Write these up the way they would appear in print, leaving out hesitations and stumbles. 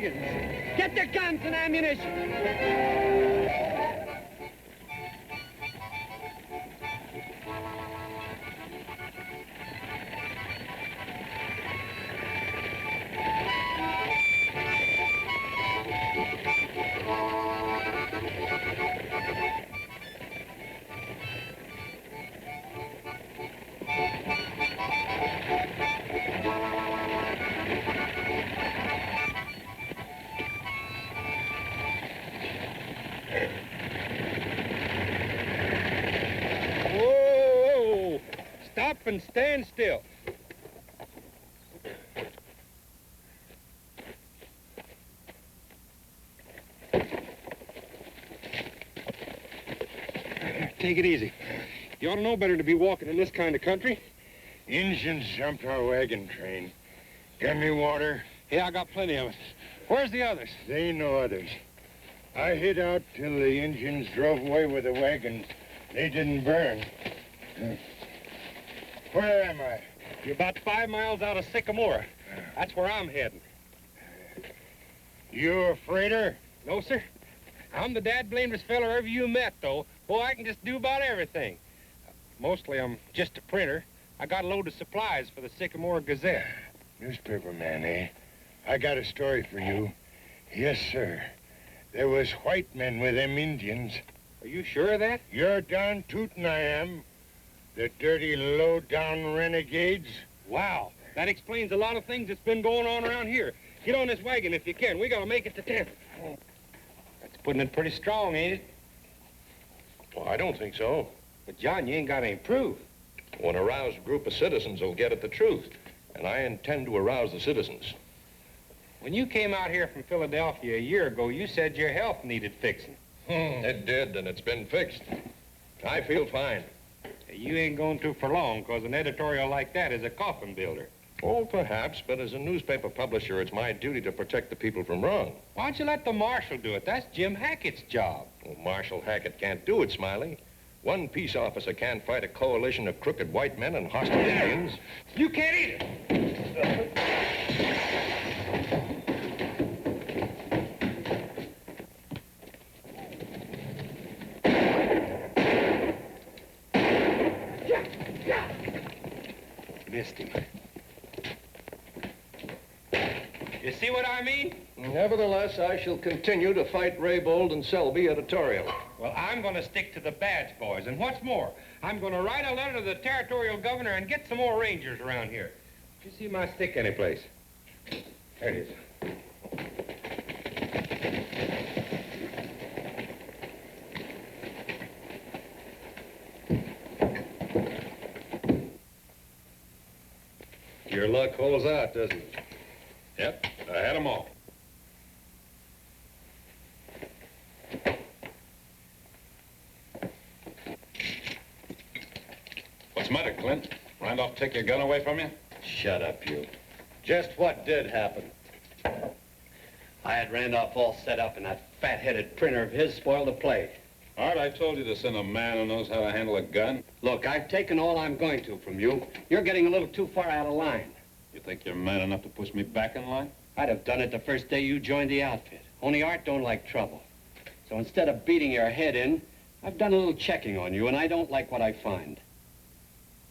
wagons. Get the guns and ammunition. Stop and stand still. Take it easy. You ought to know better to be walking in this kind of country. Injuns jumped our wagon train. Got me water? Yeah, I got plenty of it. Where's the others? There ain't no others. I hid out till the Injuns drove away with the wagons. They didn't burn. Where am I? You're about 5 miles out of Sycamore. That's where I'm heading. You a freighter? No, sir. I'm the dad-blamedest feller ever you met, though. Boy, I can just do about everything. Mostly, I'm just a printer. I got a load of supplies for the Sycamore Gazette. Newspaper man, eh? I got a story for you. Yes, sir. There was white men with them Indians. Are you sure of that? You're darn tootin' I am. The dirty, low-down renegades. Wow. That explains a lot of things that's been going on around here. Get on this wagon if you can. We gotta make it to town. That's putting it pretty strong, ain't it? Well, I don't think so. But, John, you ain't got any proof. One aroused group of citizens will get at the truth, and I intend to arouse the citizens. When you came out here from Philadelphia a year ago, you said your health needed fixing. It did, and it's been fixed. I feel fine. You ain't going to for long, because an editorial like that is a coffin builder. Oh, perhaps, but as a newspaper publisher, it's my duty to protect the people from wrong. Why don't you let the marshal do it? That's Jim Hackett's job. Well, Marshal Hackett can't do it, Smiley. One peace officer can't fight a coalition of crooked white men and hostile Indians. You can't eat it. Missed him. You see what I mean? Nevertheless, I shall continue to fight Raybould and Selby editorial. Well, I'm going to stick to the badge boys. And what's more, I'm going to write a letter to the territorial governor and get some more rangers around here. Did you see my stick anyplace? There it is. Your luck holds out, doesn't it? Yep, I had them all. What's the matter, Clint? Randolph take your gun away from you? Shut up, you. Just what did happen? I had Randolph all set up, and that fat-headed printer of his spoiled the play. Art, I told you to send a man who knows how to handle a gun. Look, I've taken all I'm going to from you. You're getting a little too far out of line. You think you're man enough to push me back in line? I'd have done it the first day you joined the outfit. Only Art don't like trouble. So instead of beating your head in, I've done a little checking on you, and I don't like what I find.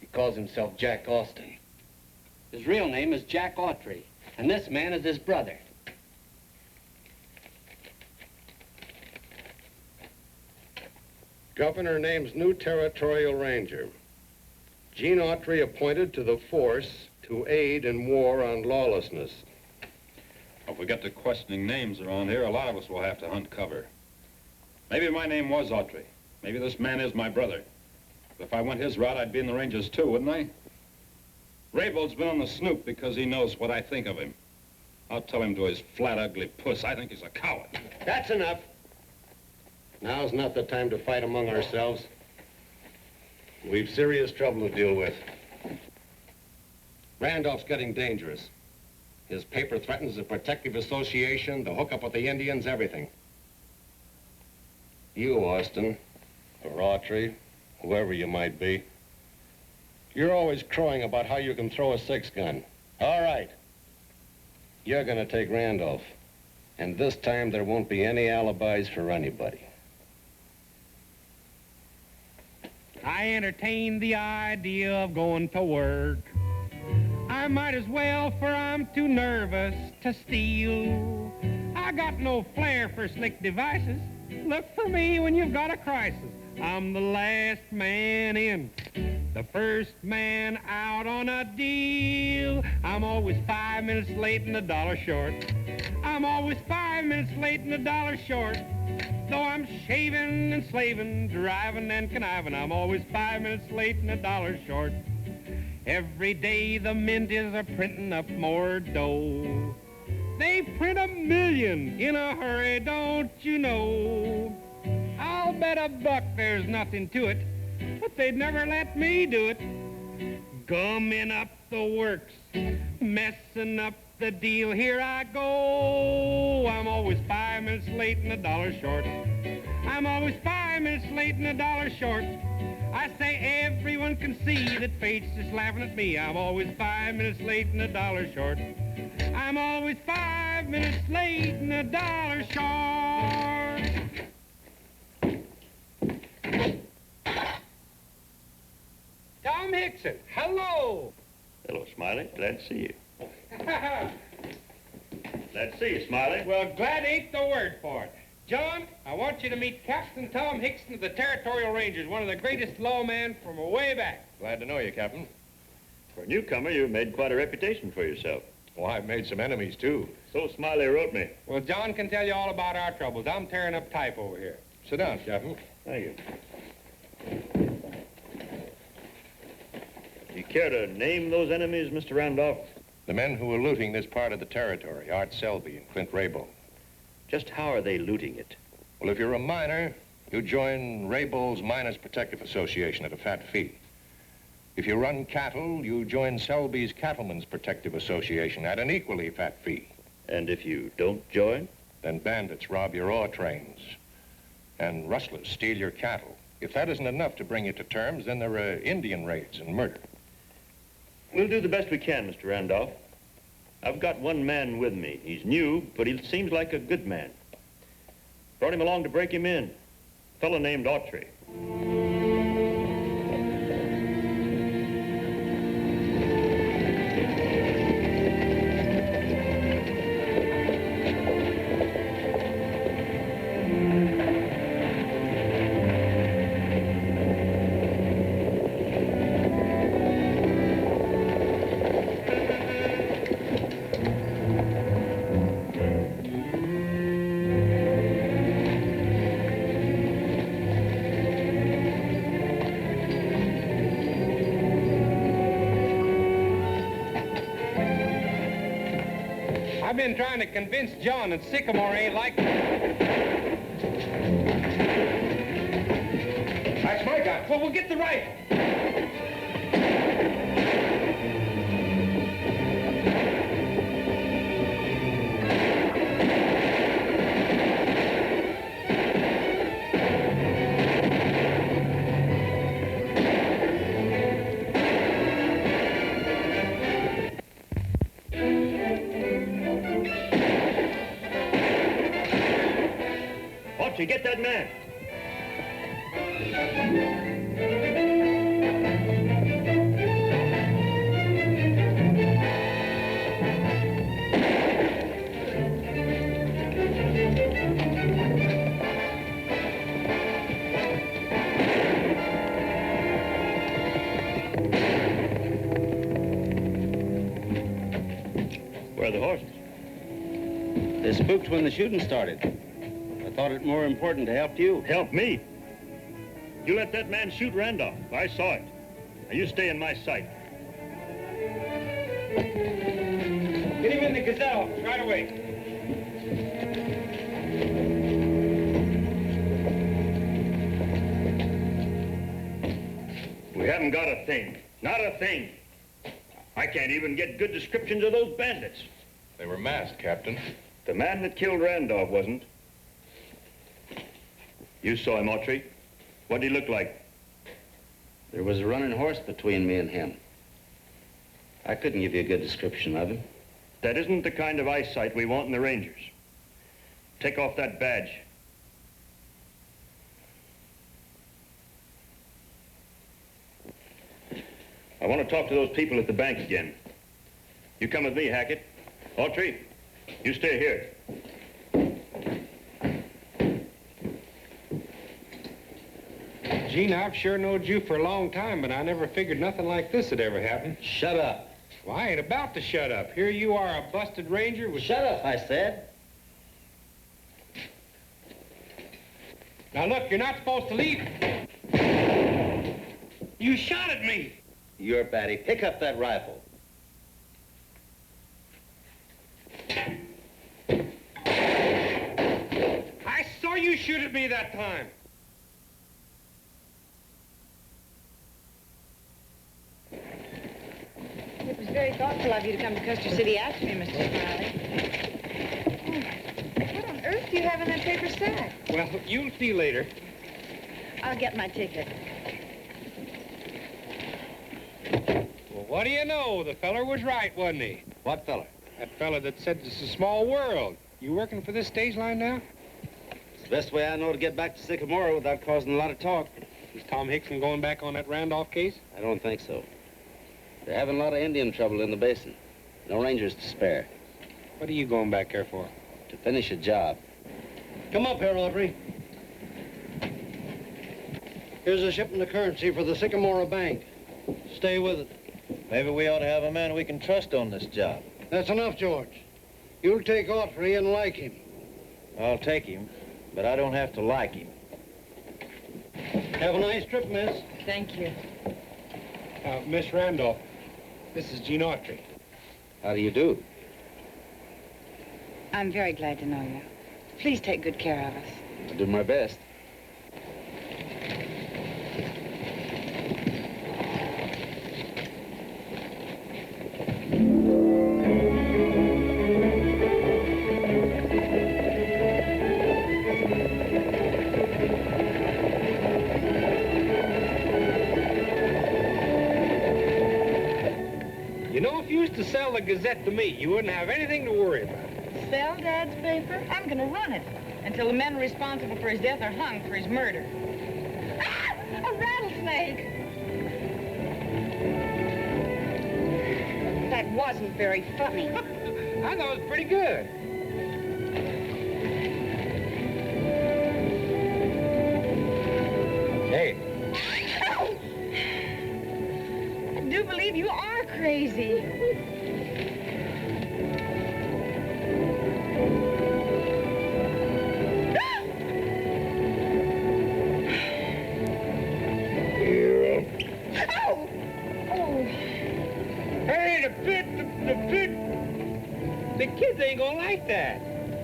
He calls himself Jack Austin. His real name is Jack Autry, and this man is his brother. Governor names new territorial ranger. Gene Autry appointed to the force to aid in war on lawlessness. If we get to questioning names around here, a lot of us will have to hunt cover. Maybe my name was Autry. Maybe this man is my brother. But if I went his route, I'd be in the Rangers too, wouldn't I? Raybould's been on the snoop because he knows what I think of him. I'll tell him to his flat, ugly puss. I think he's a coward. That's enough. Now's not the time to fight among ourselves. We've serious trouble to deal with. Randolph's getting dangerous. His paper threatens the protective association, the hookup with the Indians, everything. You, Austin, or Autry, whoever you might be, you're always crowing about how you can throw a six-gun. All right. You're gonna take Randolph. And this time there won't be any alibis for anybody. I entertain the idea of going to work. I might as well, for I'm too nervous to steal. I got no flair for slick devices. Look for me when you've got a crisis. I'm the last man in, the first man out on a deal. I'm always 5 minutes late and $1 short. I'm always 5 minutes late and $1 short. Though I'm shaving and slaving, driving and conniving, I'm always 5 minutes late and $1 short. Every day the mint is a-printing up more dough. They print 1 million in a hurry, don't you know? I'll bet $1 there's nothing to it, but they'd never let me do it. Gumming up the works, messing up the deal, here I go. I'm always 5 minutes late and $1 short. I'm always 5 minutes late and $1 short. I say everyone can see that fate's just laughing at me. I'm always 5 minutes late and $1 short. I'm always 5 minutes late and $1 short. Tom Hickson, hello. Hello, Smiley. Glad to see you. Glad to see you, Smiley. Well, glad ain't the word for it. John, I want you to meet Captain Tom Hickson of the Territorial Rangers, one of the greatest lawmen from way back. Glad to know you, Captain. For a newcomer, you've made quite a reputation for yourself. Well, I've made some enemies, too. So Smiley wrote me. Well, John can tell you all about our troubles. I'm tearing up type over here. Sit down, Captain. Thank you. You care to name those enemies, Mr. Randolph? The men who were looting this part of the territory, Art Selby and Clint Raybo. Just how are they looting it? Well, if you're a miner, you join Raybow's Miners Protective Association at a fat fee. If you run cattle, you join Selby's Cattlemen's Protective Association at an equally fat fee. And if you don't join? Then bandits rob your ore trains, and rustlers steal your cattle. If that isn't enough to bring you to terms, then there are Indian raids and murder. We'll do the best we can, Mr. Randolph. I've got one man with me. He's new, but he seems like a good man. Brought him along to break him in. A fellow named Autry. I've been trying to convince John that Sycamore ain't like that. That's my gun. Well, we'll get the rifle. Autry, get that man. Where are the horses? They spooked when the shooting started. I thought it more important to help you. Help me? You let that man shoot Randolph. I saw it. Now you stay in my sight. Get him in the Gazelle right away. We haven't got a thing. Not a thing. I can't even get good descriptions of those bandits. They were masked, Captain. The man that killed Randolph wasn't. You saw him, Autry. What did he look like? There was a running horse between me and him. I couldn't give you a good description of him. That isn't the kind of eyesight we want in the Rangers. Take off that badge. I want to talk to those people at the bank again. You come with me, Hackett. Autry, you stay here. Gene, I've sure knowed you for a long time, but I never figured nothing like this would ever happen. Shut up. Well, I ain't about to shut up. Here you are, a busted ranger with... Shut up, I said. Now, look, you're not supposed to leave. You shot at me. You're batty. Pick up that rifle. I saw you shoot at me that time. It was very thoughtful of you to come to Custer City after me, Mr. Smiley. Oh, what on earth do you have in that paper sack? Well, you'll see later. I'll get my ticket. Well, what do you know? The feller was right, wasn't he? What fella? That fella that said it's a small world. You working for this stage line now? It's the best way I know to get back to Sycamore without causing a lot of talk. Is Tom Hickson going back on that Randolph case? I don't think so. They're having a lot of Indian trouble in the basin. No rangers to spare. What are you going back there for? To finish a job. Come up here, Autry. Here's a shipment of currency for the Sycamore Bank. Stay with it. Maybe we ought to have a man we can trust on this job. That's enough, George. You'll take Autry and like him. I'll take him, but I don't have to like him. Have a nice trip, miss. Thank you. Miss Randolph, this is Gene Autry. How do you do? I'm very glad to know you. Please take good care of us. I'll do my best. You know, if you used to sell the Gazette to me, you wouldn't have anything to worry about. Sell Dad's paper? I'm gonna run it until the men responsible for his death are hung for his murder. Ah! A rattlesnake! That wasn't very funny. I thought it was pretty good. Hey. Ow! I do believe you are crazy. Ow! Oh. Hey, the pit. The kids ain't gonna like that.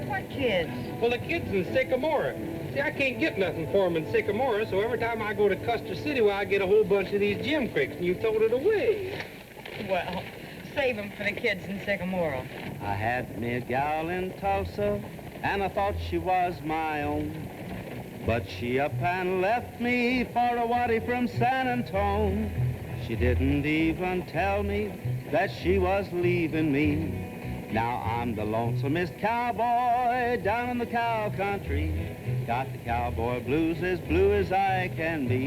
What kids? Well, the kids in Sycamore. See, I can't get nothing for them in Sycamore, so every time I go to Custer City, well, I get a whole bunch of these Jim Cricks, and you throwed it away. Well, save them for the kids in Sycamore. I had me a gal in Tulsa, and I thought she was my own. But she up and left me for a waddy from San Antone. She didn't even tell me that she was leaving me. Now I'm the lonesomest cowboy down in the cow country. Got the cowboy blues as blue as I can be.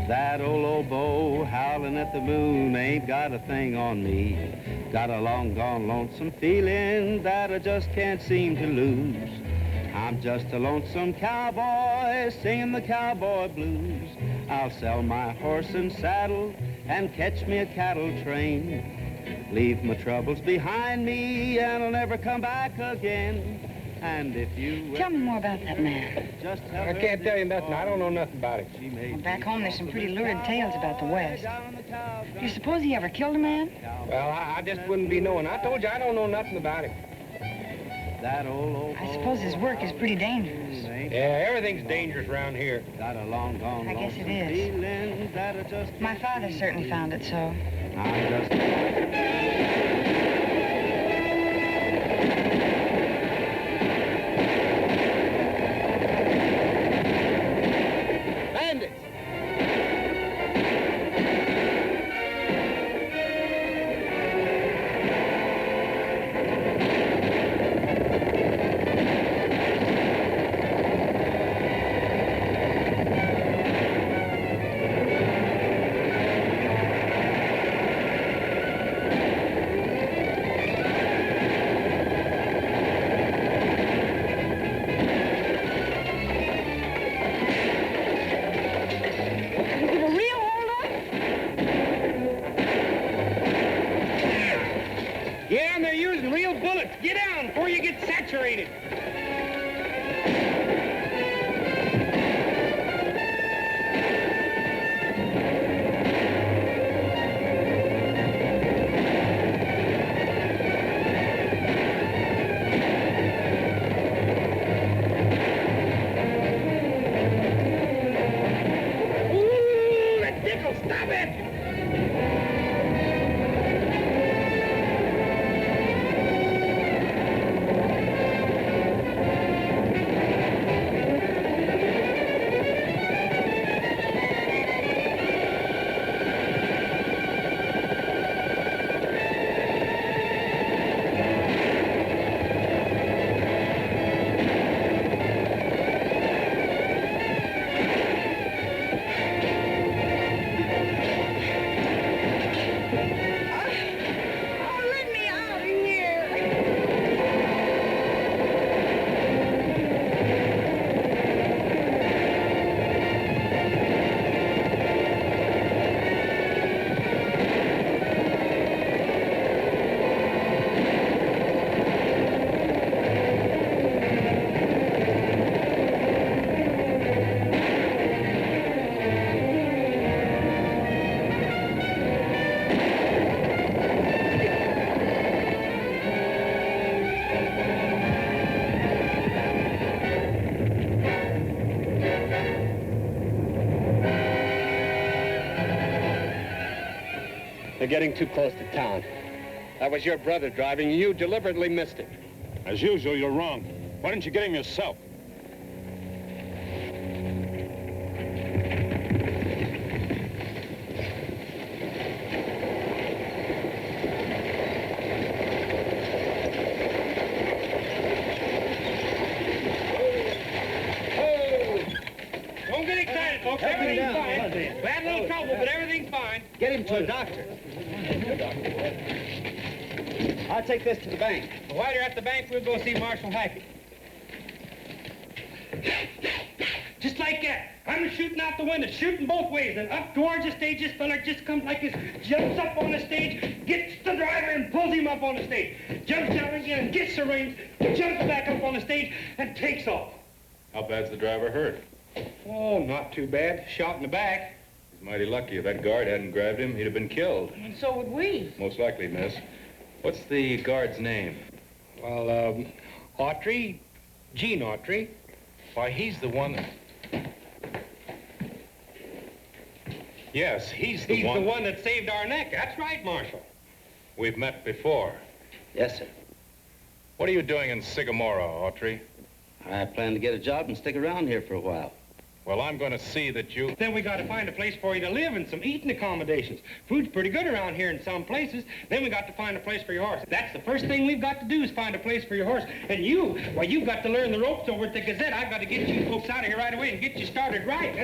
That old oboe howling at the moon ain't got a thing on me. Got a long gone lonesome feeling that I just can't seem to lose. I'm just a lonesome cowboy singing the cowboy blues. I'll sell my horse and saddle and catch me a cattle train. Leave my troubles behind me and I'll never come back again. And if you... Tell me more about that man. Just I can't tell you nothing. I don't know nothing about it. Well, back home, there's some pretty lurid tales about the West. Do you suppose he ever killed a man? Well, I just wouldn't be knowing. I told you I don't know nothing about it. That old I suppose his work is pretty dangerous. Yeah, everything's dangerous around here. Got a long gone I guess it lonesome is. feeling that I just My father certainly found it so. I'm just... Yeah, and they're using real bullets. Get down before you get saturated. Ooh, that tickle, stop it! They're getting too close to town. That was your brother driving. You deliberately missed it. As usual, you're wrong. Why didn't you get him yourself? Don't get excited, folks. Everything's fine. We had a little trouble, but everything's fine. Get him to a doctor. I'll take this to the bank. While you're at the bank, we'll go see Marshal Hackett. Just like that. I'm shooting out the window, shooting both ways, and up towards the stage, this fella just comes like this, jumps up on the stage, gets the driver and pulls him up on the stage. Jumps down again, gets the reins, jumps back up on the stage, and takes off. How bad's the driver hurt? Oh, not too bad. Shot in the back. He's mighty lucky. If that guard hadn't grabbed him, he'd have been killed. And so would we. Most likely, miss. What's the guard's name? Well, Autry, Gene Autry. Why, he's the one that... Yes, he's the He's one... the one that saved our neck. That's right, Marshal. We've met before. Yes, sir. What are you doing in Sycamore, Autry? I plan to get a job and stick around here for a while. Well, I'm going to see that you... Then we got to find a place for you to live and some eating accommodations. Food's pretty good around here in some places. Then we got to find a place for your horse. That's the first thing we've got to do is find a place for your horse. And you, well, you've got to learn the ropes over at the Gazette. I've got to get you folks out of here right away and get you started right.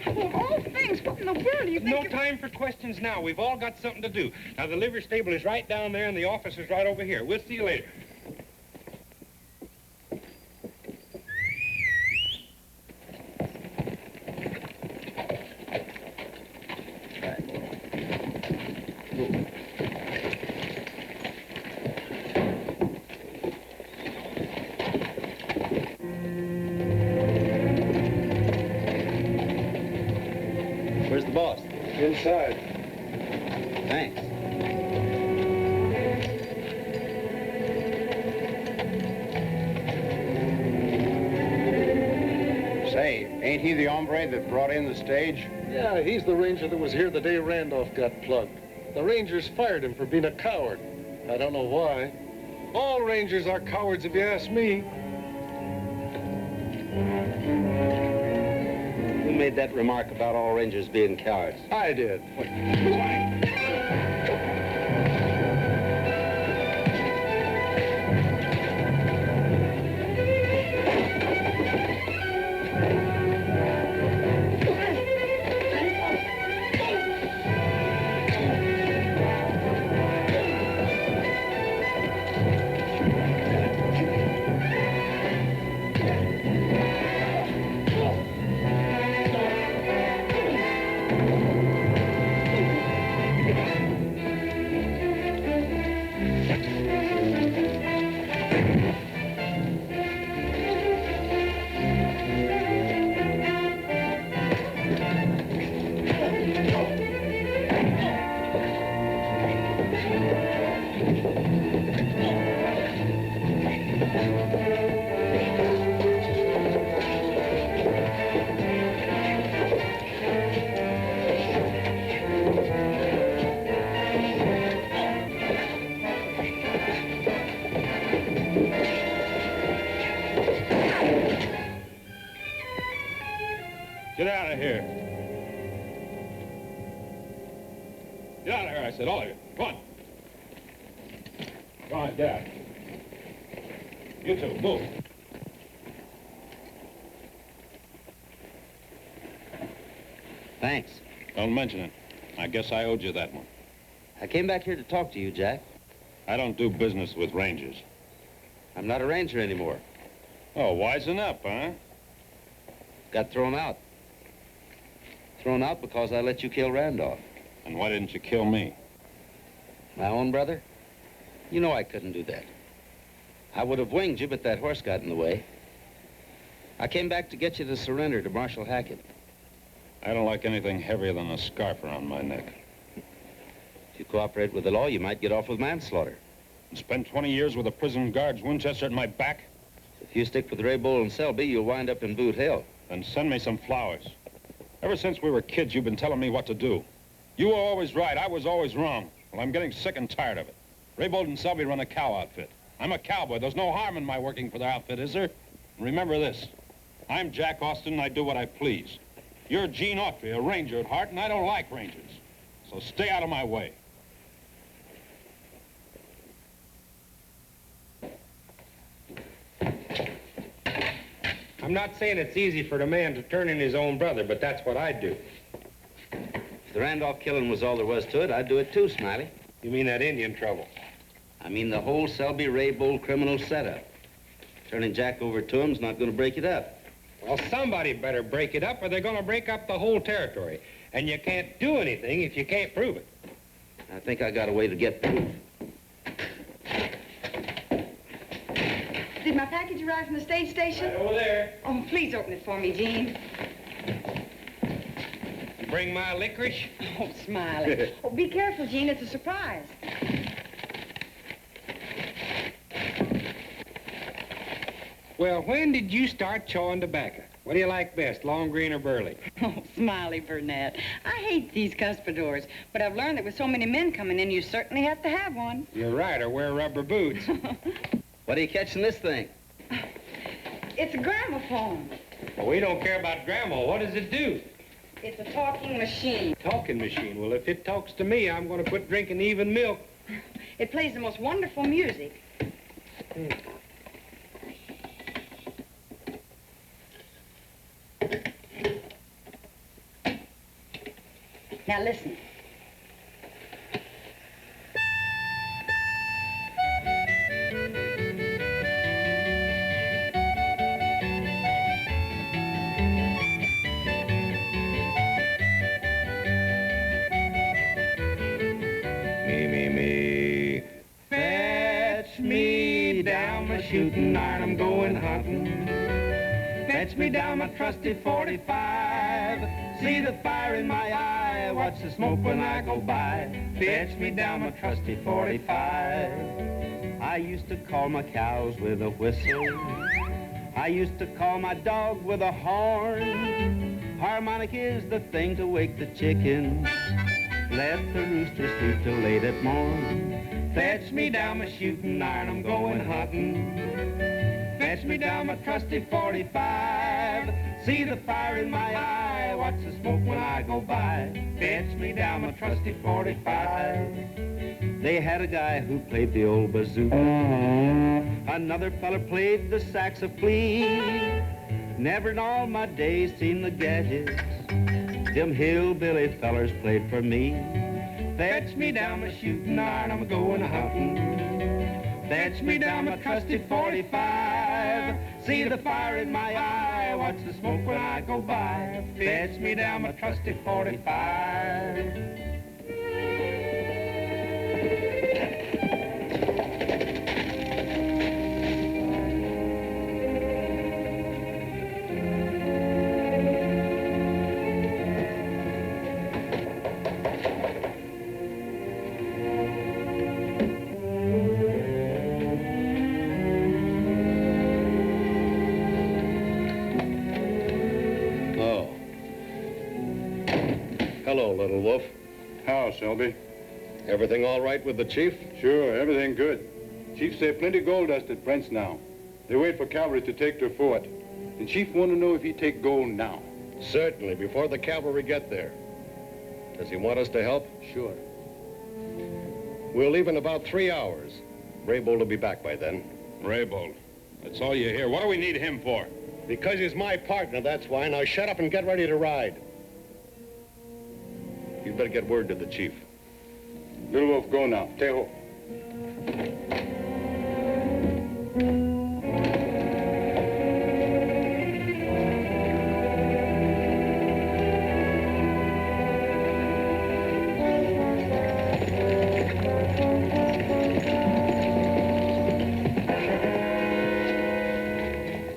Of all things, what in the world do you think? No time for questions now. We've all got something to do. Now, the livery stable is right down there and the office is right over here. We'll see you later. Where's the boss? Inside. Thanks. Say, ain't he the hombre that brought in the stage? Yeah, he's the ranger that was here the day Randolph got plugged. The rangers fired him for being a coward. I don't know why. All rangers are cowards if you ask me. Who made that remark about all rangers being cowards? I did. here. Get out of here, I said, all of you. Come on. Come on, get out. You two, move. Thanks. Don't mention it. I guess I owed you that one. I came back here to talk to you, Jack. I don't do business with rangers. I'm not a ranger anymore. Oh, wisen up, huh? Got thrown out. Thrown out because I let you kill Randolph. And why didn't you kill me? My own brother? You know I couldn't do that. I would have winged you, but that horse got in the way. I came back to get you to surrender to Marshal Hackett. I don't like anything heavier than a scarf around my neck. If you cooperate with the law, you might get off with manslaughter. And spend 20 years with a prison guard's Winchester at my back? If you stick with Raybould and Selby, you'll wind up in Boot Hill. Then send me some flowers. Ever since we were kids, you've been telling me what to do. You were always right, I was always wrong. Well, I'm getting sick and tired of it. Raybould and Selby run a cow outfit. I'm a cowboy. There's no harm in my working for their outfit, is there? And remember this. I'm Jack Austin, and I do what I please. You're Gene Autry, a ranger at heart, and I don't like rangers. So stay out of my way. I'm not saying it's easy for the man to turn in his own brother, but that's what I'd do. If the Randolph killing was all there was to it, I'd do it too, Smiley. You mean that Indian trouble? I mean the whole Selby-Raybould criminal setup. Turning Jack over to him's not going to break it up. Well, somebody better break it up or they're going to break up the whole territory. And you can't do anything if you can't prove it. I think I got a way to get proof. Did my package arrive from the stage station? Right over there. Oh, please open it for me, Gene. Bring my licorice? Oh, Smiley. Oh, be careful, Gene. It's a surprise. Well, when did you start chawing tobacco? What do you like best, long green or burley? Oh, Smiley Burnett. I hate these cuspidors, but I've learned that with so many men coming in, you certainly have to have one. You're right, or wear rubber boots. What are you catching this thing? It's a gramophone. Well, we don't care about grandma. What does it do? It's a talking machine. Talking machine. Well, if it talks to me, I'm going to quit drinking even milk. It plays the most wonderful music. Now listen. Me. Fetch me down my shooting iron, I'm going hunting. Fetch me down my trusty 45. See the fire in my eye, watch the smoke when I go by. Fetch me down my trusty 45. I used to call my cows with a whistle. I used to call my dog with a horn. Harmonic is the thing to wake the chicken. Let the rooster sleep till late at morn. Fetch me down my shooting iron, I'm going hunting. Fetch me down my trusty 45. See the fire in my eye, watch the smoke when I go by. Fetch me down my trusty 45. They had a guy who played the old bazooka. Another fella played the saxophone. Never in all my days seen the gadgets them hillbilly fellers played for me. Fetch me down my shooting iron, I'm going hunting. Fetch me down my trusty 45. See the fire in my eye, watch the smoke when I go by. Fetch me down my trusty 45. Hello, little wolf. How, Selby? Everything all right with the chief? Sure, everything good. Chief say plenty gold dust at Brent's now. They wait for cavalry to take their fort. And Chief want to know if he take gold now. Certainly, before the cavalry get there. Does he want us to help? Sure. We'll leave in about 3 hours. Raybould will be back by then. Raybould. That's all you hear. What do we need him for? Because he's my partner, that's why. Now shut up and get ready to ride. You'd better get word to the chief. Little Wolf, go now. Tejo.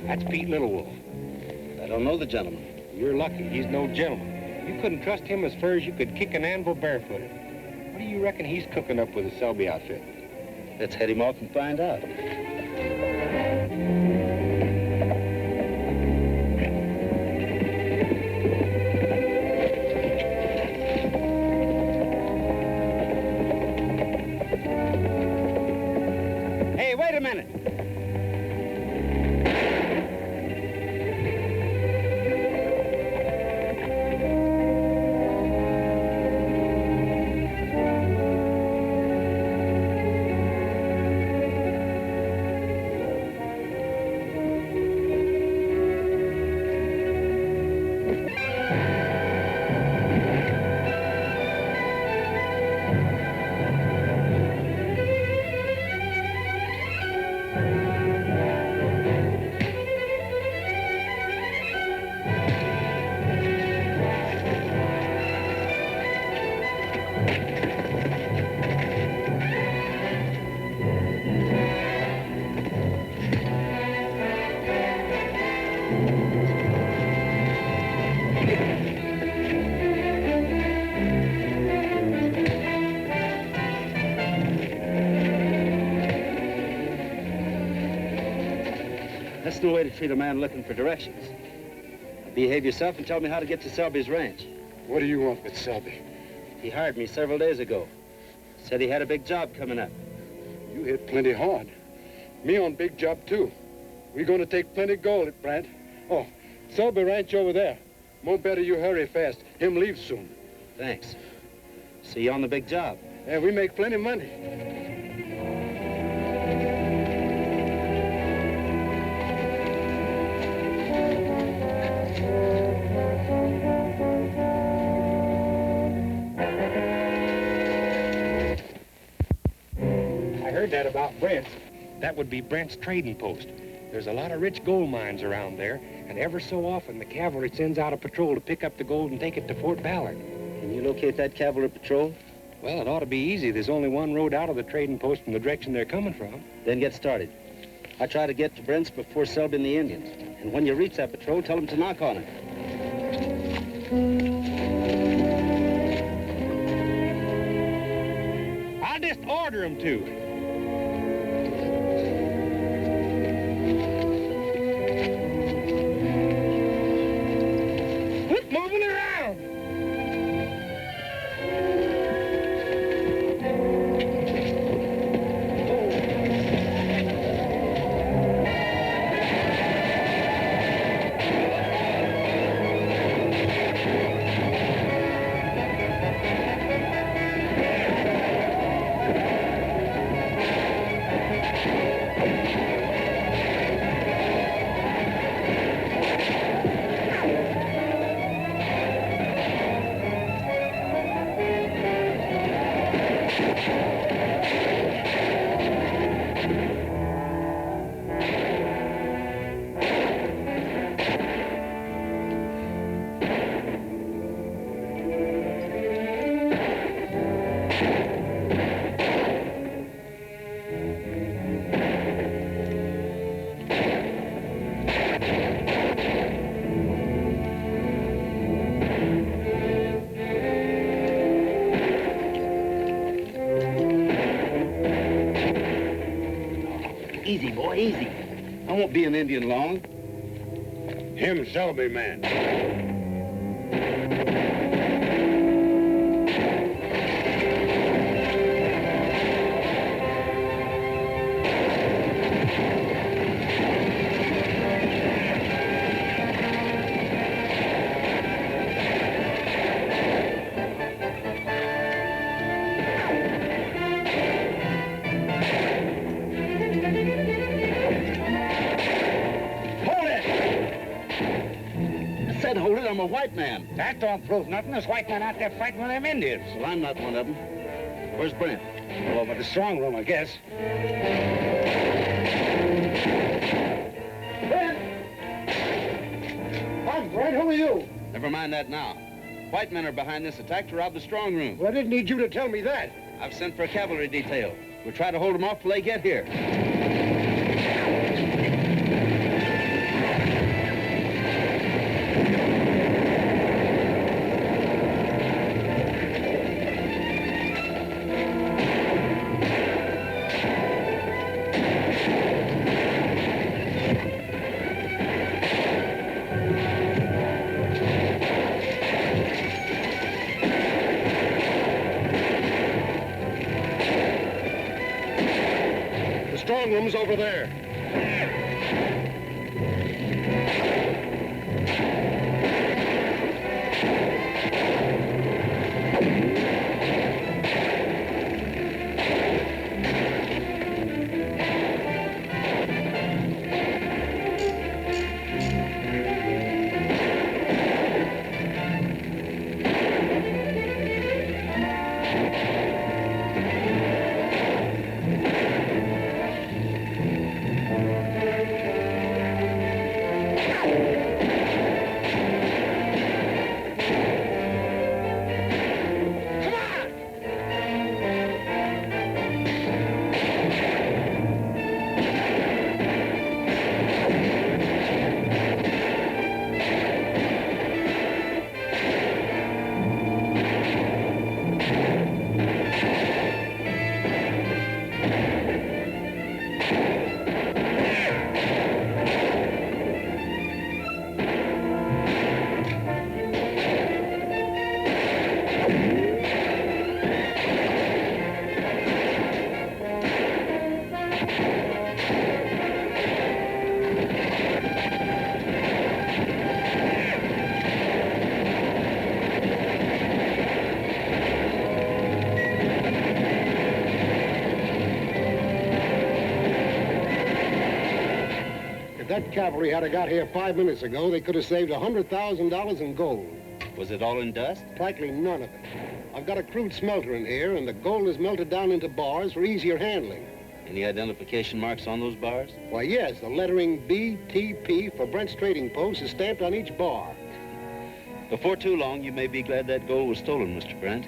That's Pete Little Wolf. I don't know the gentleman. You're lucky. He's no gentleman. You couldn't trust him as far as you could kick an anvil barefooted. What do you reckon he's cooking up with the Selby outfit? Let's head him off and find out. Hey, wait a minute. That's no way to treat a man looking for directions. Behave yourself and tell me how to get to Selby's ranch. What do you want with Selby? He hired me several days ago. Said he had a big job coming up. You hit plenty hard. Me on big job, too. We're going to take plenty gold at Brant. Oh, Selby Ranch over there. More better you hurry fast. Him leave soon. Thanks. See you on the big job. Yeah, we make plenty money. I heard that about Brent's. That would be Brent's trading post. There's a lot of rich gold mines around there, and ever so often the cavalry sends out a patrol to pick up the gold and take it to Fort Ballard. Can you locate that cavalry patrol? Well, it ought to be easy. There's only one road out of the trading post from the direction they're coming from. Then get started. I try to get to Brent's before Selby and the Indians. And when you reach that patrol, tell them to knock on it. I'll just order them to. Quit moving around. Easy, boy, easy. I won't be an Indian long. Him Selby man. I'm a white man. That don't prove nothing. There's white men out there fighting with them Indians. Well, I'm not one of them. Where's Brent? All over the strong room, I guess. Brent! I'm Brent. Who are you? Never mind that now. White men are behind this attack to rob the strong room. Well, I didn't need you to tell me that. I've sent for a cavalry detail. We'll try to hold them off till they get here. The strong room's over there. If that cavalry had got here 5 minutes ago, they could have saved $100,000 in gold. Was it all in dust? Practically none of it. I've got a crude smelter in here, and the gold is melted down into bars for easier handling. Any identification marks on those bars? Why, yes, the lettering BTP for Brent's Trading Post is stamped on each bar. Before too long, you may be glad that gold was stolen, Mr. Brent.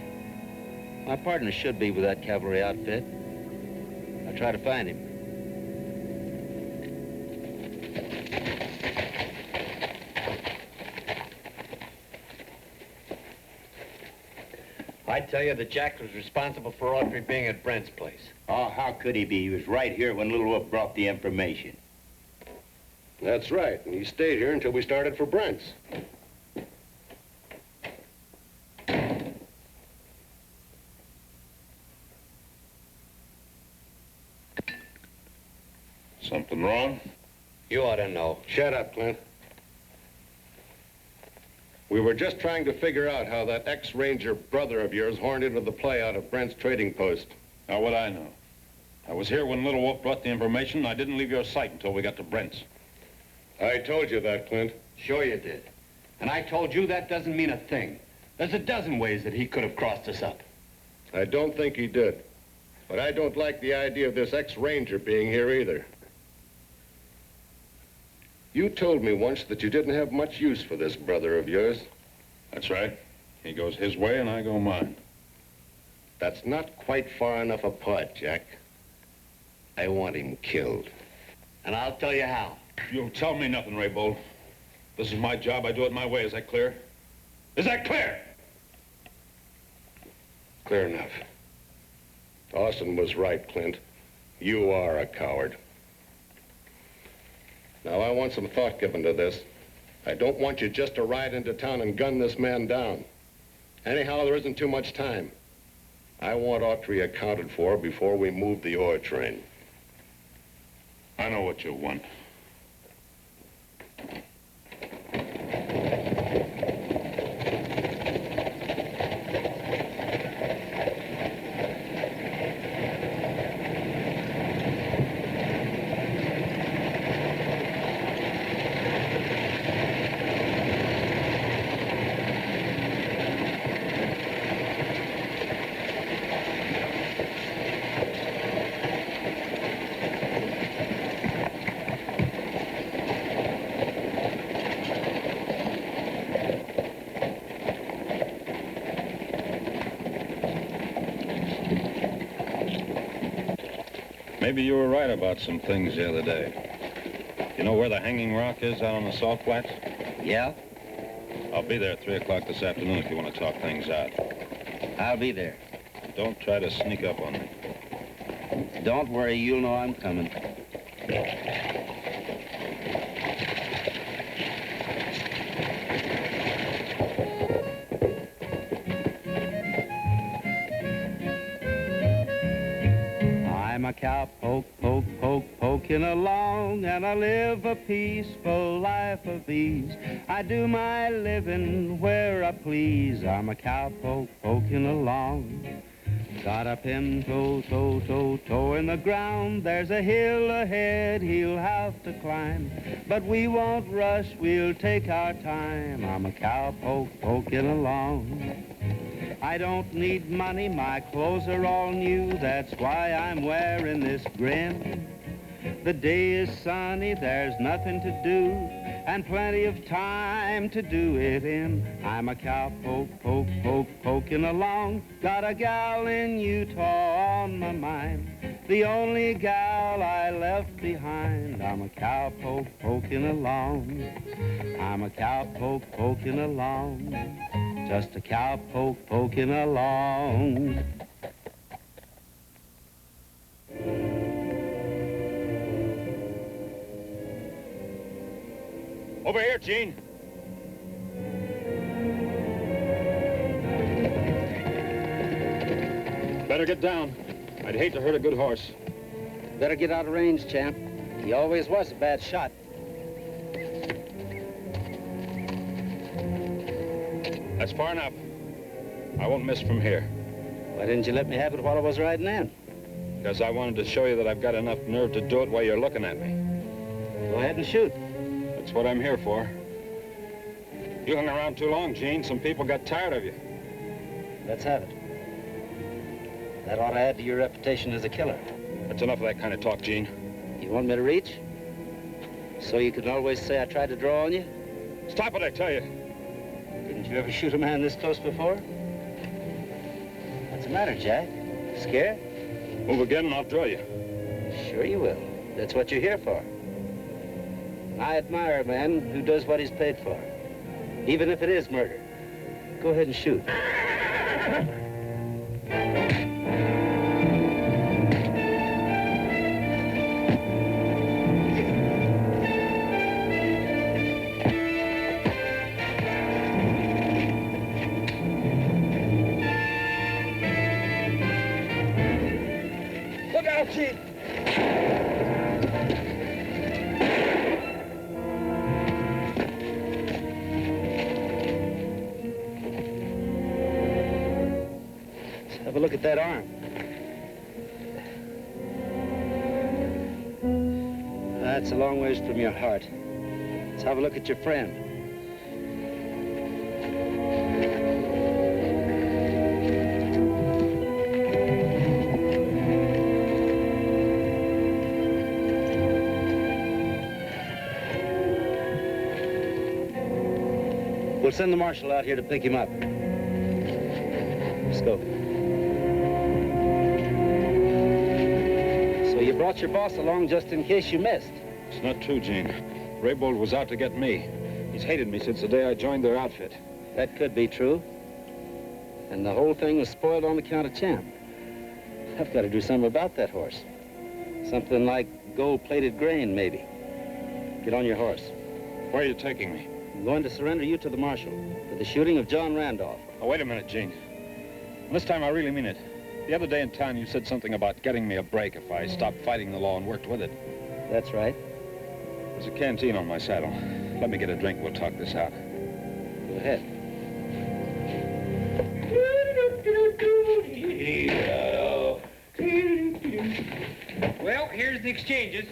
My partner should be with that cavalry outfit. I'll try to find him. I tell you, the Jack was responsible for Autry being at Brent's place. Oh, how could he be? He was right here when Little Wolf brought the information. That's right, and he stayed here until we started for Brent's. Something wrong? You ought to know. Shut up, Clint. We were just trying to figure out how that ex-ranger brother of yours horned into the play out of Brent's Trading Post. How would I know? I was here when Little Wolf brought the information, and I didn't leave your sight until we got to Brent's. I told you that, Clint. Sure you did. And I told you that doesn't mean a thing. There's a dozen ways that he could have crossed us up. I don't think he did. But I don't like the idea of this ex-ranger being here either. You told me once that you didn't have much use for this brother of yours. That's right. He goes his way and I go mine. That's not quite far enough apart, Jack. I want him killed. And I'll tell you how. You'll tell me nothing, Raybold. This is my job. I do it my way. Is that clear? Is that clear? Clear enough. Dawson was right, Clint. You are a coward. Now, I want some thought given to this. I don't want you just to ride into town and gun this man down. Anyhow, there isn't too much time. I want Autry accounted for before we move the ore train. I know what you want. Maybe you were right about some things the other day. You know where the hanging rock is out on the salt flats? Yeah? I'll be there at 3 o'clock this afternoon if you want to talk things out. I'll be there. Don't try to sneak up on me. Don't worry, you'll know I'm coming. I'm a cowpoke, poking along, and I live a peaceful life of ease. I do my living where I please. I'm a cowpoke, poking along. Got a pin toe in the ground. There's a hill ahead he'll have to climb. But we won't rush, we'll take our time. I'm a cowpoke, poking along. I don't need money, my clothes are all new. That's why I'm wearing this grin. The day is sunny, there's nothing to do, and plenty of time to do it in. I'm a cowpoke, poking along. Got a gal in Utah on my mind, the only gal I left behind. I'm a cowpoke, poking along. I'm a cowpoke, poking along. Just a cowpoke, poking along. Over here, Gene. Better get down. I'd hate to hurt a good horse. Better get out of range, champ. He always was a bad shot. That's far enough. I won't miss from here. Why didn't you let me have it while I was riding in? Because I wanted to show you that I've got enough nerve to do it while you're looking at me. Go ahead and shoot. That's what I'm here for. You hung around too long, Gene. Some people got tired of you. Let's have it. That ought to add to your reputation as a killer. That's enough of that kind of talk, Gene. You want me to reach? So you can always say I tried to draw on you? Stop it, I tell you. Didn't you ever shoot a man this close before? What's the matter, Jack? Scared? Move again and I'll draw you. Sure you will. That's what you're here for. I admire a man who does what he's paid for, even if it is murder. Go ahead and shoot. Look out, Chief! Have a look at that arm. That's a long ways from your heart. Let's have a look at your friend. We'll send the marshal out here to pick him up. Let's go. So you brought your boss along just in case you missed? It's not true, Gene. Raybold was out to get me. He's hated me since the day I joined their outfit. That could be true. And the whole thing was spoiled on account of Champ. I've got to do something about that horse. Something like gold-plated grain, maybe. Get on your horse. Where are you taking me? I'm going to surrender you to the marshal for the shooting of John Randolph. Oh, wait a minute, Gene. This time I really mean it. The other day in town, you said something about getting me a break if I stopped fighting the law and worked with it. That's right. There's a canteen on my saddle. Let me get a drink. We'll talk this out. Go ahead. Well, here's the exchanges.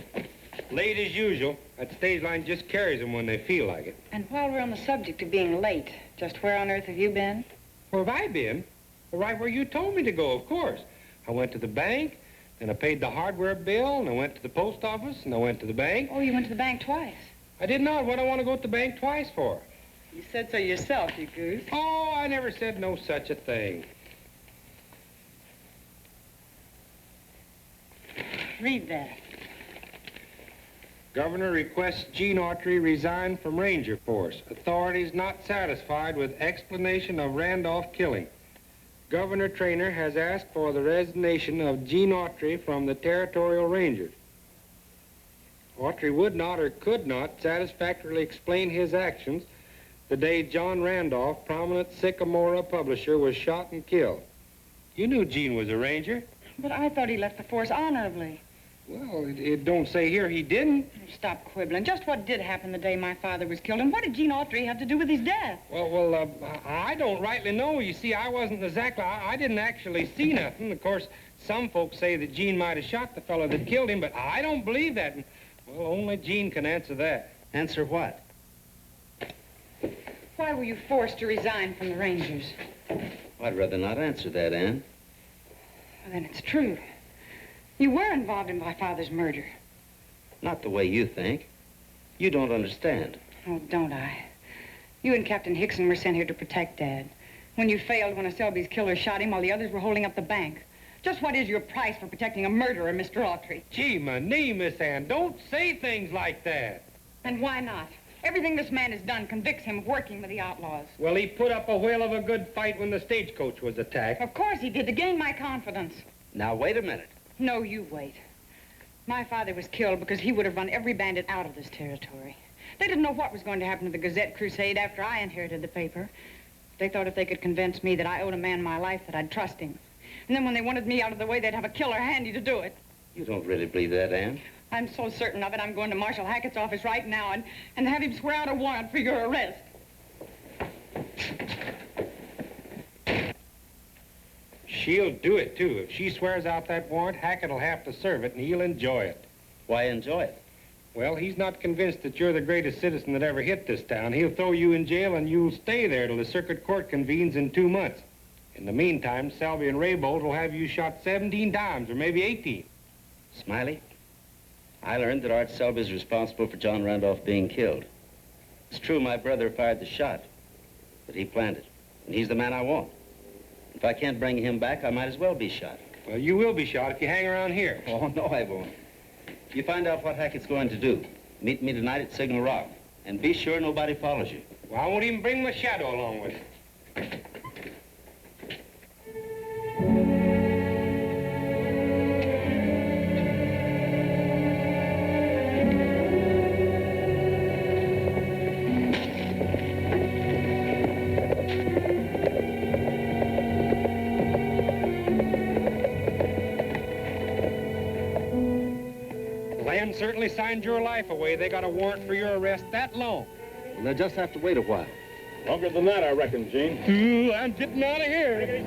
Late as usual. That stage line just carries them when they feel like it. And while we're on the subject of being late, just where on earth have you been? Where have I been? Well, right where you told me to go, of course. I went to the bank, and I paid the hardware bill, and I went to the post office, and I went to the bank. Oh, you went to the bank twice. I did not. What do I want to go to the bank twice for? You said so yourself, you goose. Oh, I never said no such a thing. Read that. Governor requests Gene Autry resign from Ranger Force. Authorities not satisfied with explanation of Randolph killing. Governor Traynor has asked for the resignation of Gene Autry from the Territorial Rangers. Autry would not or could not satisfactorily explain his actions the day John Randolph, prominent Sycamore publisher, was shot and killed. You knew Gene was a Ranger. But I thought he left the force honorably. Well, it don't say here he didn't. Stop quibbling. Just what did happen the day my father was killed, and what did Gene Autry have to do with his death? Well, I don't rightly know. You see, I wasn't exactly, I didn't actually see nothing. Of course, some folks say that Gene might have shot the fellow that killed him, but I don't believe that. And, well, only Gene can answer that. Answer what? Why were you forced to resign from the Rangers? I'd rather not answer that, Ann. Well, then it's true. You were involved in my father's murder. Not the way you think. You don't understand. Oh, don't I? You and Captain Hickson were sent here to protect Dad. When you failed when a Selby's killer shot him while the others were holding up the bank. Just what is your price for protecting a murderer, Mr. Autry? Gee, my knee, Miss Ann, don't say things like that. And why not? Everything this man has done convicts him of working with the outlaws. Well, he put up a whale of a good fight when the stagecoach was attacked. Of course he did, to gain my confidence. Now, wait a minute. No, you wait. My father was killed because he would have run every bandit out of this territory. They didn't know what was going to happen to the Gazette crusade after I inherited the paper. They thought if they could convince me that I owed a man my life, that I'd trust him. And then when they wanted me out of the way, they'd have a killer handy to do it. You don't really believe that, Ann? I'm so certain of it, I'm going to Marshal Hackett's office right now and have him swear out a warrant for your arrest. She'll do it, too. If she swears out that warrant, Hackett'll have to serve it, and he'll enjoy it. Why enjoy it? Well, he's not convinced that you're the greatest citizen that ever hit this town. He'll throw you in jail, and you'll stay there till the circuit court convenes in 2 months. In the meantime, Selby and Raybold will have you shot 17 times, or maybe 18. Smiley, I learned that Art Selby is responsible for John Randolph being killed. It's true my brother fired the shot, but he planned it, and he's the man I want. If I can't bring him back, I might as well be shot. Well, you will be shot if you hang around here. Oh, no, I won't. You find out what Hackett's going to do. Meet me tonight at Signal Rock, and be sure nobody follows you. Well, I won't even bring my shadow along with me. Certainly signed your life away. They got a warrant for your arrest that long. Well, they'll just have to wait a while. Longer than that, I reckon, Gene. Ooh, I'm getting out of here.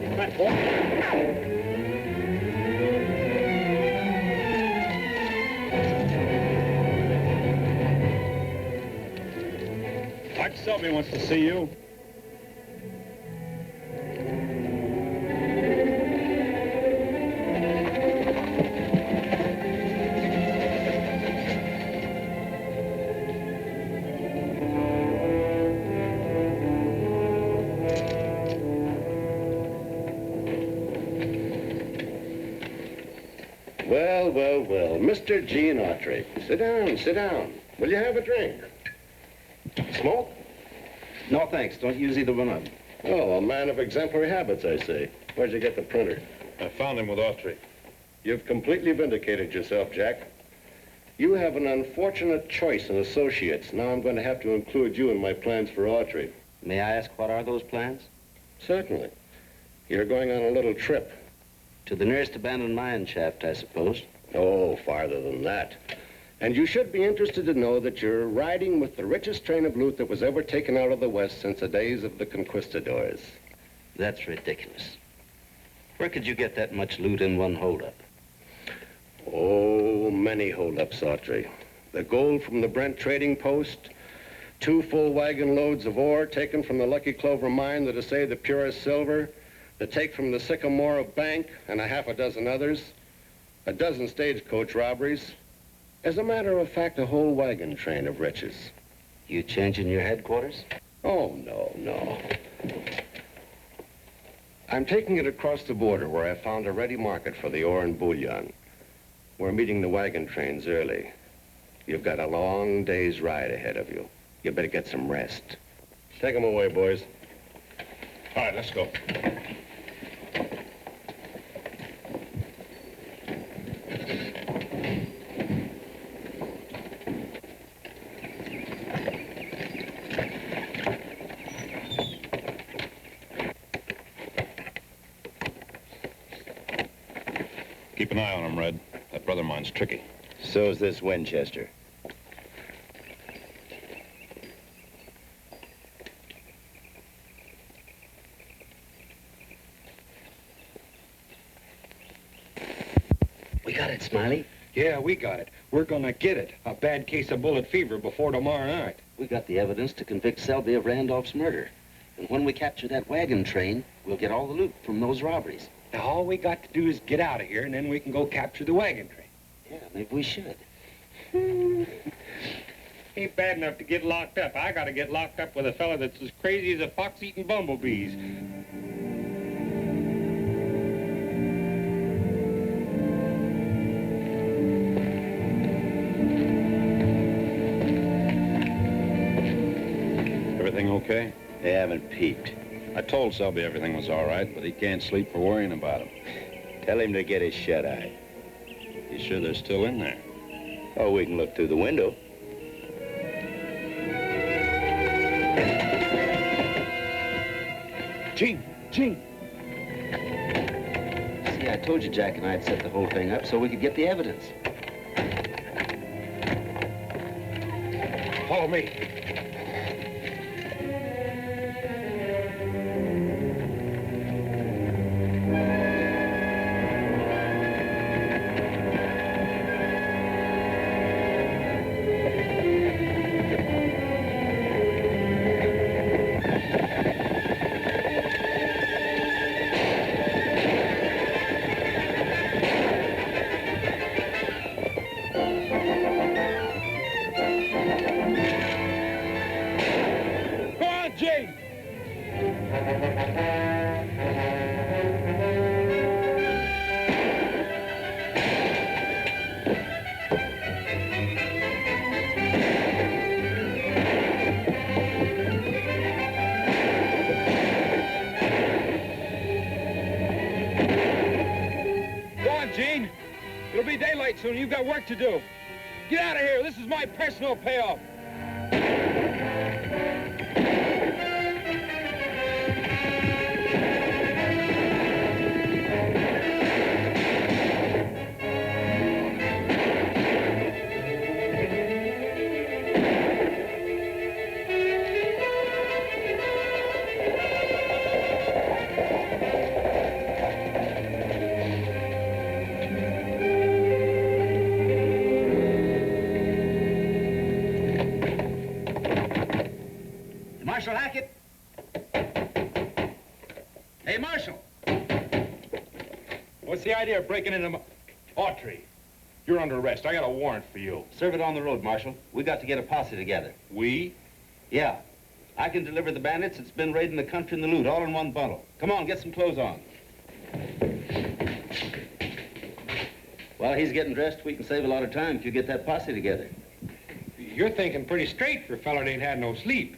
Art Selby wants to see you. Well, Mr. Gene Autry. Sit down, sit down. Will you have a drink? Smoke? No, thanks. Don't use either one of them. Oh, a man of exemplary habits, I say. Where'd you get the printer? I found him with Autry. You've completely vindicated yourself, Jack. You have an unfortunate choice in associates. Now I'm going to have to include you in my plans for Autry. May I ask what are those plans? Certainly. You're going on a little trip. To the nearest abandoned mine shaft, I suppose. Oh, farther than that. And you should be interested to know that you're riding with the richest train of loot that was ever taken out of the West since the days of the conquistadors. That's ridiculous. Where could you get that much loot in one holdup? Oh, many holdups, Autry. The gold from the Brent trading post, 2 full wagon loads of ore taken from the Lucky Clover mine that is, say, the purest silver, the take from the Sycamore bank, and a half a dozen others, a dozen stagecoach robberies. As a matter of fact, a whole wagon train of riches. You changing your headquarters? Oh, no. I'm taking it across the border where I found a ready market for the ore and bullion. We're meeting the wagon trains early. You've got a long day's ride ahead of you. You better get some rest. Take them away, boys. All right, let's go. Keep an eye on him, Red. That brother of mine's tricky. So's this Winchester. We got it, Smiley. Yeah, we got it. We're gonna get it. A bad case of bullet fever before tomorrow night. We got the evidence to convict Selby of Randolph's murder. And when we capture that wagon train, we'll get all the loot from those robberies. Now, all we got to do is get out of here, and then we can go capture the wagon train. Yeah, maybe we should. Ain't bad enough to get locked up. I gotta get locked up with a fella that's as crazy as a fox eating bumblebees. Everything okay? They haven't peeped. I told Selby everything was all right, but he can't sleep for worrying about him. Tell him to get his shut-eye. You sure they're still in there? Oh, we can look through the window. Gene! Gene! See, I told you Jack and I'd set the whole thing up so we could get the evidence. Follow me. Soon, you've got work to do. Get out of here. This is my personal payoff. Marshal Hackett. Hey, Marshal. What's the idea of breaking into my... Autry, you're under arrest. I got a warrant for you. Serve it on the road, Marshal. We got to get a posse together. We? Yeah. I can deliver the bandits that's been raiding the country and the loot all in one bundle. Come on, get some clothes on. While he's getting dressed, we can save a lot of time if you get that posse together. You're thinking pretty straight for a fella that ain't had no sleep.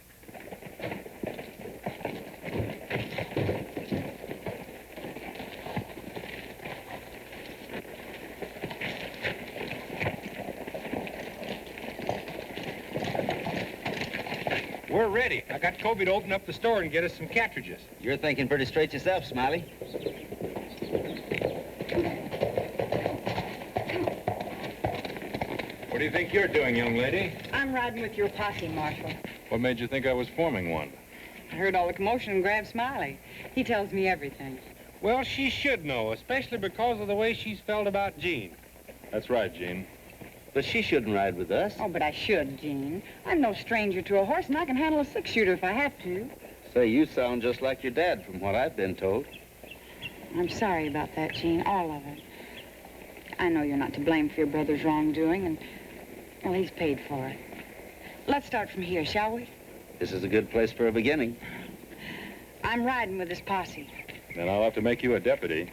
We're ready. I got Kobe to open up the store and get us some cartridges. You're thinking pretty straight yourself, Smiley. What do you think you're doing, young lady? I'm riding with your posse, Marshal. What made you think I was forming one? I heard all the commotion and grabbed Smiley. He tells me everything. Well, she should know, especially because of the way she's felt about Jean. That's right, Gene. But she shouldn't ride with us. Oh, but I should, Jean. I'm no stranger to a horse, and I can handle a six-shooter if I have to. Say, you sound just like your dad, from what I've been told. I'm sorry about that, Jean, all of it. I know you're not to blame for your brother's wrongdoing, and, well, he's paid for it. Let's start from here, shall we? This is a good place for a beginning. I'm riding with this posse. Then I'll have to make you a deputy.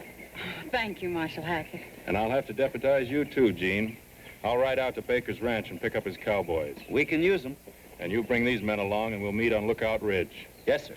Thank you, Marshal Hackett. And I'll have to deputize you too, Gene. I'll ride out to Baker's ranch and pick up his cowboys. We can use them. And you bring these men along and we'll meet on Lookout Ridge. Yes, sir.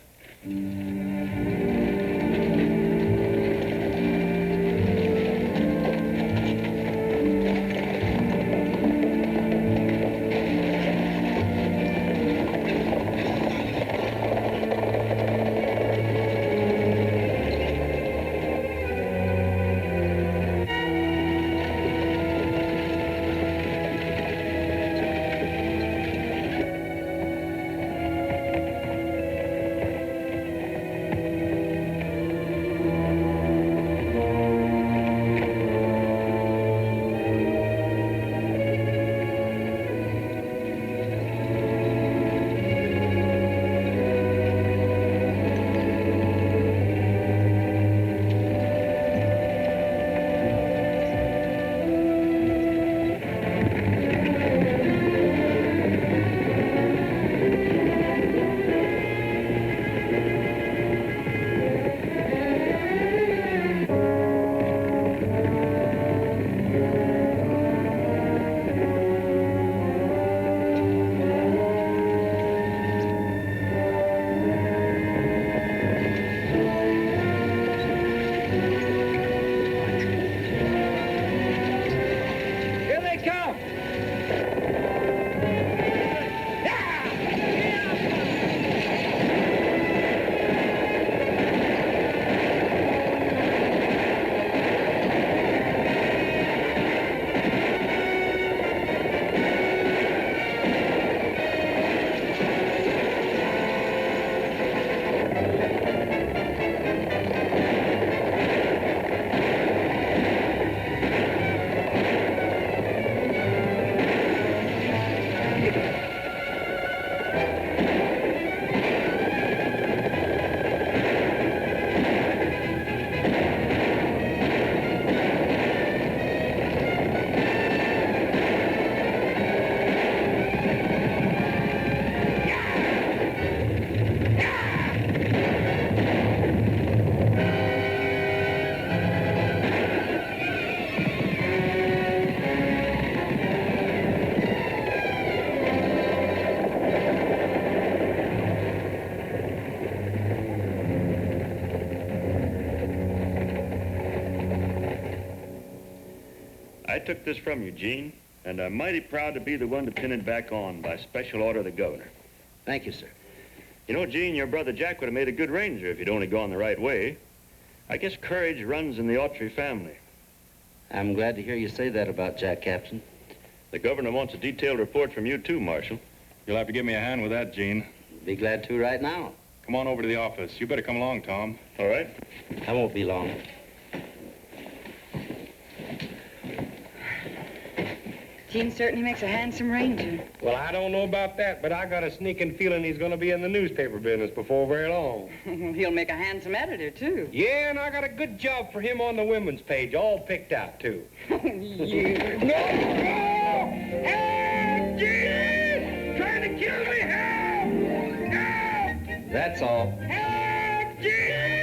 I took this from you, Gene, and I'm mighty proud to be the one to pin it back on by special order of the governor. Thank you, sir. You know, Gene, your brother Jack would have made a good ranger if he'd only gone the right way. I guess courage runs in the Autry family. I'm glad to hear you say that about Jack, Captain. The governor wants a detailed report from you, too, Marshal. You'll have to give me a hand with that, Gene. Be glad to right now. Come on over to the office. You better come along, Tom. All right. I won't be long. Gene certainly makes a handsome ranger. Well, I don't know about that, but I got a sneaking feeling he's going to be in the newspaper business before very long. He'll make a handsome editor, too. Yeah, and I got a good job for him on the women's page, all picked out, too. You. No! Help! Gene! Trying to kill me! Help! Help! That's all. Help! Gene!